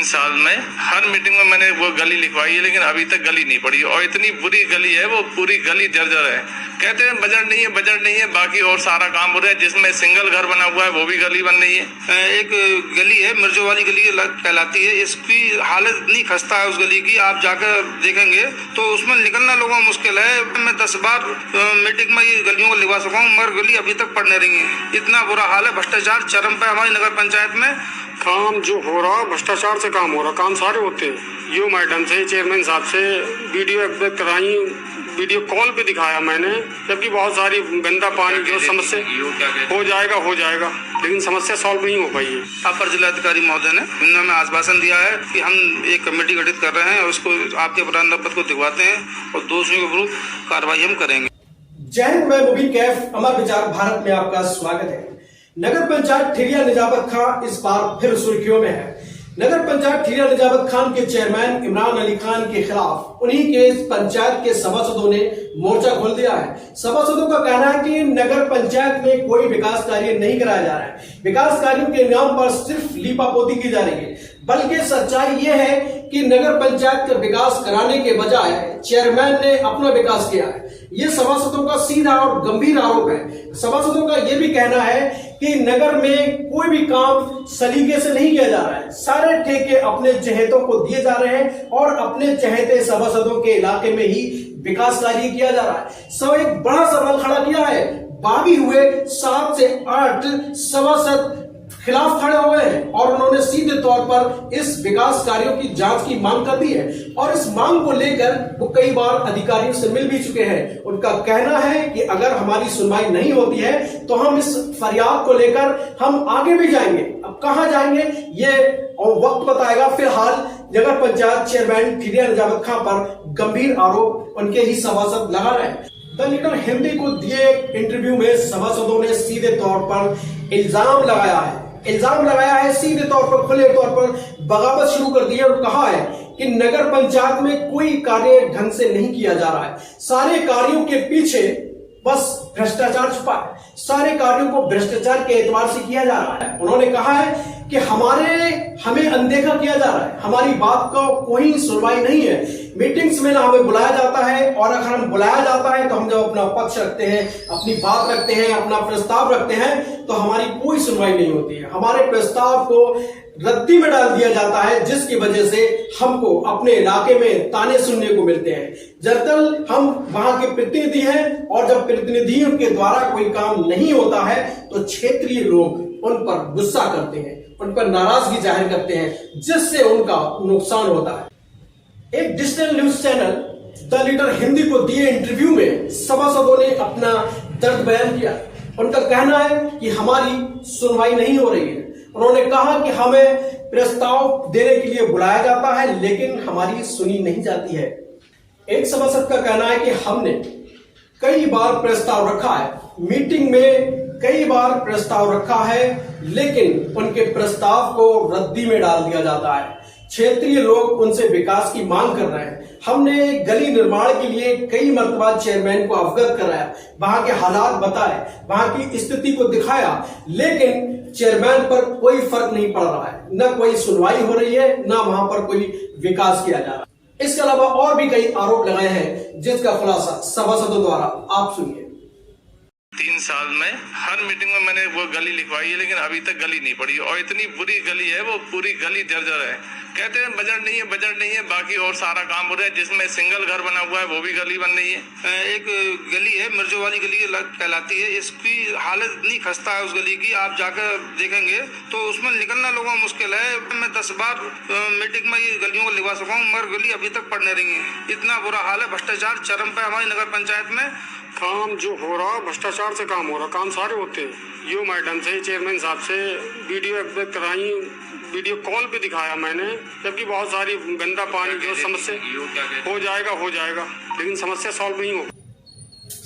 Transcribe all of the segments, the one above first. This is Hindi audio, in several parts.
साल में हर मीटिंग में मैंने वो गली लिखवाई है, लेकिन अभी तक गली नहीं पड़ी और इतनी बुरी गली है, वो पूरी गली जर्जर है। कहते हैं बजट नहीं है, बाकी और सारा काम हो रहा है। जिसमें सिंगल घर बना हुआ है वो भी गली बन रही है। एक गली है मिर्जो वाली गली कहलाती है, इसकी हालत इतनी खस्ता है उस गली की, आप जाकर देखेंगे तो उसमें निकलना लोगों को मुश्किल है। मैं 10 बार मीटिंग में ये गलियों को लिखवा सका हूँ, मगर गली अभी तक पड़ नहीं रही है। इतना बुरा हाल है, भ्रष्टाचार चरम पे हमारी नगर पंचायत में। काम जो हो रहा भ्रष्टाचार से काम हो रहा, काम सारे होते हैं। यो मैडम से, चेयरमैन साहब से वीडियो एक्सपेक्ट कराई, वीडियो कॉल पे दिखाया मैंने, जबकि बहुत सारी गंदा पानी जो समस्या हो जाएगा, लेकिन समस्या सॉल्व नहीं हो पाई है। अपर जिलाधिकारी महोदय ने हमें आश्वासन दिया है कि हम एक कमेटी गठित कर रहे हैं और उसको आपके अपराध पत्र को दिखवाते हैं और दोषियों के विरुद्ध कार्रवाई हम करेंगे। जय हिंद, मैं मुबीन कैफ, अमर विचार भारत में आपका स्वागत है। नगर पंचायत ठिरिया निजामत खान इस बार फिर सुर्खियों में है। नगर पंचायत ठिरिया निजामत खान के चेयरमैन इमरान अली खान के खिलाफ उन्हीं के पंचायत के सभासदों ने मोर्चा खोल दिया है। सभासदों का कहना है कि नगर पंचायत में कोई विकास कार्य नहीं कराया जा रहा है, विकास कार्यों के नाम पर सिर्फ लीपापोती की जा रही है। बल्कि सच्चाई यह है कि नगर पंचायत का विकास कराने के बजाय चेयरमैन ने अपना विकास किया है। ये सभासदों का सीधा और गंभीर आरोप है। सभासदों का यह भी कहना है कि नगर में कोई भी काम सलीके से नहीं किया जा रहा है। सारे ठेके अपने चहेतों को दिए जा रहे हैं और अपने चहेते सभासदों के इलाके में ही विकास कार्य किया जा रहा है। सब एक बड़ा सवाल खड़ा किया है। बागी हुए 7 से 8 सभासद खिलाफ खड़े हुए हैं और उन्होंने सीधे तौर पर इस विकास कार्यों की जांच की मांग कर दी है और इस मांग को लेकर वो कई बार अधिकारियों से मिल भी चुके हैं। उनका कहना है कि अगर हमारी सुनवाई नहीं होती है तो हम इस फरियाद को लेकर हम आगे भी जाएंगे। अब कहां जाएंगे ये और वक्त बताएगा। फिलहाल नगर पंचायत चेयरमैन ठिरिया निजामत खान पर गंभीर आरोप उनके ही सभासद लगा रहे हैं। द लीडर हिंदी को दिए इंटरव्यू में सभासदों ने सीधे तौर पर इल्जाम लगाया है, सीधे तौर पर खुले तौर पर बगावत शुरू कर दी है और कहा है कि नगर पंचायत में कोई कार्य ढंग से नहीं किया जा रहा है। सारे कार्यों के पीछे बस भ्रष्टाचार छुपा है, सारे कार्यों को भ्रष्टाचार के एतबार से किया जा रहा है। उन्होंने कहा है कि हमें अनदेखा किया जा रहा है, हमारी बात का कोई सुनवाई नहीं है। मीटिंग्स में ना हमें बुलाया जाता है और अगर हम बुलाया जाता है तो हम जब अपना पक्ष रखते हैं, अपनी बात रखते हैं, अपना प्रस्ताव रखते हैं तो हमारी कोई सुनवाई नहीं होती है। हमारे प्रस्ताव को रद्दी में डाल दिया जाता है, जिसकी वजह से हमको अपने इलाके में ताने सुनने को मिलते हैं। दरअसल हम वहां के प्रतिनिधि हैं और जब प्रतिनिधियों के द्वारा कोई काम नहीं होता है तो क्षेत्रीय लोग उन पर गुस्सा करते हैं, उन पर नाराजगी जाहिर करते हैं, जिससे उनका नुकसान होता है। एक digital news channel the leader Hindi को दिए इंटरव्यू में सभासदों ने अपना दर्द बयान किया। उनका कहना है कि हमारी सुनवाई नहीं हो रही है। उन्होंने कहा कि हमें प्रस्ताव देने के लिए बुलाया जाता है लेकिन हमारी सुनी नहीं जाती है। एक सभासद का कहना है कि हमने कई बार प्रस्ताव रखा है, मीटिंग में कई बार प्रस्ताव रखा है, लेकिन उनके प्रस्ताव को रद्दी में डाल दिया जाता है। क्षेत्रीय लोग उनसे विकास की मांग कर रहे हैं। हमने गली निर्माण के लिए कई मर्तबा चेयरमैन को अवगत कराया, वहां के हालात बताए, वहां की स्थिति को दिखाया, लेकिन चेयरमैन पर कोई फर्क नहीं पड़ रहा है। न कोई सुनवाई हो रही है, न वहां पर कोई विकास किया जा रहा है। इसके अलावा और भी कई आरोप लगाए हैं, जिसका खुलासा सभासदों द्वारा आप सुनिए। 3 साल में हर मीटिंग में मैंने वो गली लिखवाई है, लेकिन अभी तक गली नहीं पड़ी और इतनी बुरी गली है, वो पूरी गली जर्जर है। कहते हैं बजट नहीं है, बाकी और सारा काम हो रहा है। जिसमें सिंगल घर बना हुआ है वो भी गली बन रही है। एक गली है मिर्जो वाली गली कहलाती है, इसकी हालत इतनी खस्ता है उस गली की, आप जाकर देखेंगे तो उसमें निकलना लोगों को मुश्किल है। मैं 10 बार मीटिंग में ये गलियों को लिखवा सका हूँ, मगर गली अभी तक पड़ नहीं रही है। इतना बुरा हाल है, भ्रष्टाचार चरम पे हमारी नगर पंचायत में। काम जो हो रहा भ्रष्टाचार से काम हो रहा, काम सारे होते हैं। यो मैडम से, चेयरमैन साहब से वीडियो एक्सपेक्ट कराई, वीडियो कॉल पे दिखाया मैंने, जबकि बहुत सारी गंदा पानी जो समस्या हो जाएगा, लेकिन समस्या सॉल्व नहीं हो।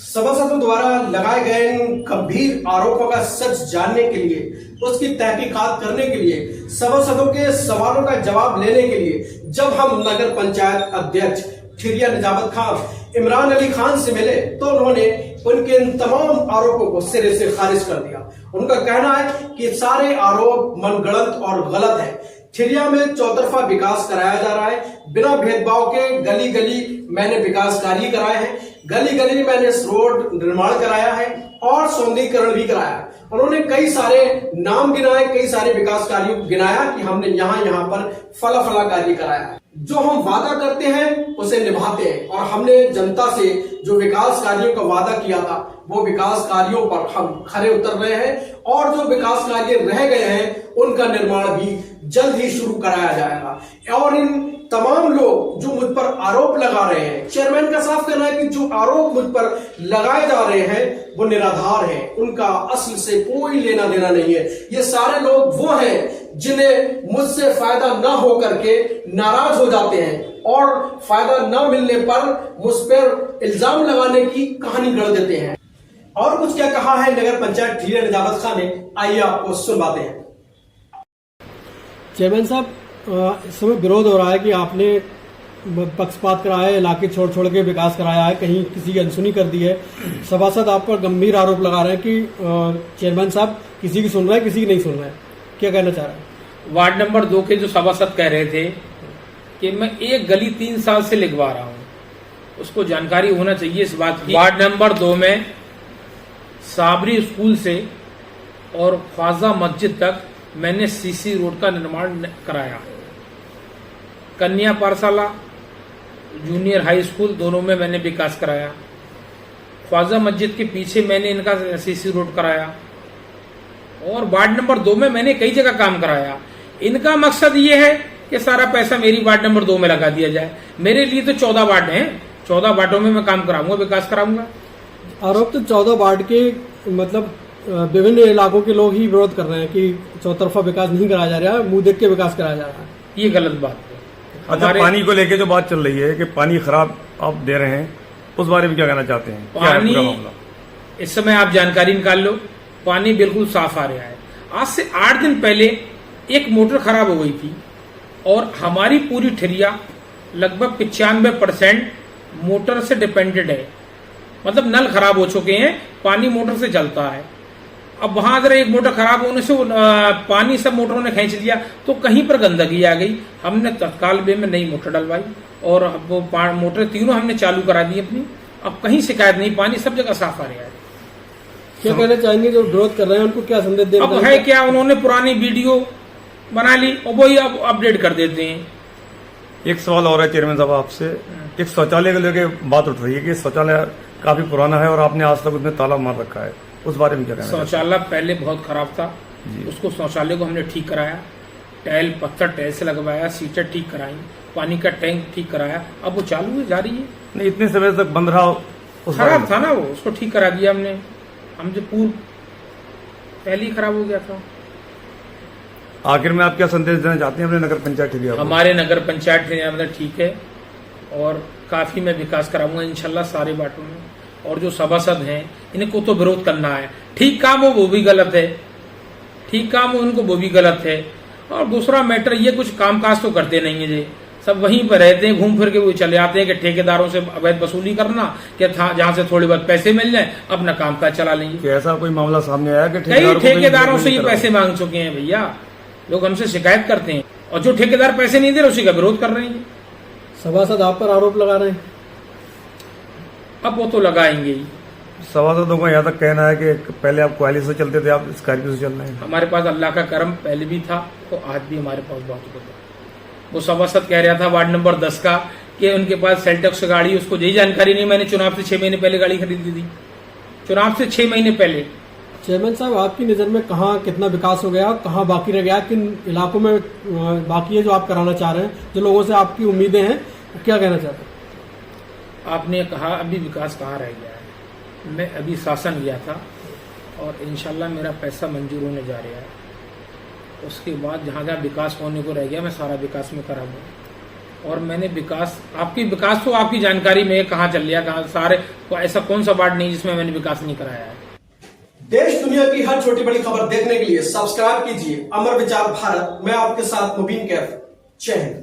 सभासदों द्वारा लगाए गए इन गंभीर आरोपों का सच जानने के लिए, उसकी तहकीकात करने के लिए, सभासदों के सवालों का जवाब लेने के लिए जब हम नगर पंचायत अध्यक्ष ठिरिया निजामत खान इमरान अली खान से मिले तो उन्होंने उनके इन तमाम आरोपों को सिरे से खारिज कर दिया। उनका कहना है कि सारे आरोप मनगढ़ंत और गलत है। ठिरिया में चौतरफा विकास कराया जा रहा है। बिना भेदभाव के गली गली मैंने विकास कार्य कराए हैं, गली गली मैंने रोड निर्माण कराया है और सौंदर्यीकरण भी कराया है। उन्होंने कई सारे नाम गिनाए, कई सारे विकास कार्यों को गिनाया कि हमने यहाँ पर फला कार्य कराया है। जो हम वादा करते हैं उसे निभाते हैं और हमने जनता से जो विकास कार्यों का वादा किया था वो विकास कार्यों पर हम खरे उतर रहे हैं और जो विकास कार्य रह गए हैं उनका निर्माण भी जल्द ही शुरू कराया जाएगा। और इन तमाम लोग जो मुझ पर आरोप लगा रहे हैं, चेयरमैन का साफ कहना है कि जो आरोप मुझ पर लगाए जा रहे हैं वो निराधार हैं, उनका असल से कोई लेना देना नहीं है। ये सारे लोग वो हैं जिन्हें मुझसे फायदा न हो करके नाराज हो जाते हैं और फायदा न मिलने पर मुझ पर इल्जाम लगाने की कहानी गढ़ देते हैं। और कुछ क्या कहा है नगर पंचायत ठिरिया निजामत खान ने, आइए आपको सुनवाते हैं। चेयरमैन साहब, इस समय विरोध हो रहा है कि आपने पक्षपात कराया है, इलाके छोड़ छोड़ के विकास कराया है, कहीं किसी की अनसुनी कर दी है। सभासद आप पर गंभीर आरोप लगा रहे हैं कि चेयरमैन साहब किसी की सुन रहे हैं, किसी की नहीं सुन रहे हैं। क्या कहना चाह रहे हैं? वार्ड नंबर 2 के जो सभासद कह रहे थे कि मैं एक गली 3 साल से लिखवा रहा हूं, उसको जानकारी होना चाहिए इस बात की। वार्ड नंबर 2 में साबरी स्कूल से और ख्वाजा मस्जिद तक मैंने सीसी रोड का निर्माण कराया। कन्या पाठशाला, जूनियर हाई स्कूल दोनों में मैंने विकास कराया। ख्वाजा मस्जिद के पीछे मैंने इनका सीसी रोड कराया और वार्ड नंबर 2 में मैंने कई जगह काम कराया। इनका मकसद ये है कि सारा पैसा मेरी वार्ड नंबर 2 में लगा दिया जाए। मेरे लिए तो 14 वार्ड हैं, 14 वार्डों में मैं काम कराऊंगा, विकास कराऊंगा। आरोप तो 14 वार्ड के मतलब विभिन्न इलाकों के लोग ही विरोध कर रहे हैं कि चौतरफा विकास नहीं कराया जा रहा है, मुंह देख के विकास कराया जा रहा है। ये गलत बात है। अच्छा, पानी को लेके जो बात चल रही है कि पानी खराब आप दे रहे हैं, उस बारे में क्या कहना चाहते हैं? क्या है पानी पूरा मामला? इस समय आप जानकारी निकाल लो, पानी बिल्कुल साफ आ रहा है। आज से 8 दिन पहले एक मोटर खराब हो गई थी और हमारी पूरी ठिरिया लगभग 95% मोटर से डिपेंडेड है, मतलब नल खराब हो चुके हैं, पानी मोटर से चलता है। अब वहां अगर एक मोटर खराब होने से पानी सब मोटरों ने खींच लिया तो कहीं पर गंदगी आ गई। हमने तत्काल में नई मोटर डलवाई और अब वो मोटर तीनों हमने चालू करा दी अपनी। अब कहीं शिकायत नहीं, पानी सब जगह साफ आ रहा है। क्या कहना चाहेंगे जो विरोध कर रहे हैं उनको, क्या संदेश देना? अब है क्या, उन्होंने पुरानी वीडियो बना ली और वही अब अपडेट कर देते हैं। एक सवाल और है चेयरमैन साहब आपसे, एक शौचालय को लेकर बात उठ रही है कि शौचालय काफी पुराना है और आपने आज तक उसमें ताला मार रखा है, उस बारे में क्या कहना? शौचालय पहले बहुत खराब था, उसको शौचालय को हमने ठीक कराया, टाइल पत्थर टाइल से लगवाया, सीटें ठीक कराई, पानी का टैंक ठीक कराया, अब वो चालू है, जारी है। नहीं, इतने समय तक बंद रहा, खराब था ना वो, उसको ठीक करा दिया हमने। हमसे पूर्व पहले ही खराब हो गया था। आखिर में आप क्या संदेश देना चाहते हैं अपने नगर पंचायत ठिरिया को? हमारे नगर पंचायत ठिरिया मतलब ठीक है और काफी मैं विकास कराऊंगा इंशाल्लाह सारे बाटों में। और जो सभासद हैं इनको तो विरोध करना है, ठीक काम हो वो भी गलत है, ठीक काम हो उनको वो भी गलत है। और दूसरा मैटर ये, कुछ कामकाज तो करते नहीं है जी, सब वहीं पर रहते हैं, घूम फिर के वो चले आते हैं कि ठेकेदारों से अवैध वसूली करना, कि जहां से थोड़े बहुत पैसे मिल जाए अपना कामकाज चला लेंगे। ऐसा कोई मामला सामने आया कि कई ठेकेदारों से ये पैसे मांग चुके हैं भैया, लोग हमसे शिकायत करते हैं और जो ठेकेदार पैसे नहीं दे रहे उसी का विरोध कर रहे हैं। सभासद आप पर आरोप लगा रहे हैं, अब वो तो लगाएंगे ही। सभासदों का यहाँ तक कहना है कि पहले आप कोयले से चलते थे, आप स्कॉर्पियो से चल रहे हैं। हमारे पास अल्लाह का करम पहले भी था तो आज भी हमारे पास बहुत कुछ है। वो सभासद कह रहा था वार्ड नंबर 10 का कि उनके पास सेल्टॉक्स गाड़ी, उसको यही जानकारी नहीं। मैंने चुनाव से 6 महीने पहले गाड़ी खरीदी थी, चुनाव से 6 महीने पहले। चेयरमैन साहब, आपकी नजर में कहाँ कितना विकास हो गया, कहाँ बाकी रह गया, किन इलाकों में बाकी है जो आप कराना चाह रहे हैं, जो लोगों से आपकी उम्मीदें हैं, क्या कहना चाहते हैं? आपने कहा अभी विकास कहाँ रह गया है। मैं अभी शासन गया था और इंशाल्लाह मेरा पैसा मंजूर होने जा रहा है। उसके बाद जहाँ जहाँ विकास होने को रह गया मैं सारा विकास में कराऊंगा। और मैंने विकास तो आपकी जानकारी में कहाँ चल लिया, कहाँ सारे, ऐसा कौन सा वार्ड नहीं जिसमें मैंने विकास नहीं कराया है। देश दुनिया की हर छोटी बड़ी खबर देखने के लिए सब्सक्राइब कीजिए अमर विचार भारत। मैं आपके साथ मुबीन कैफ। जय हिंद।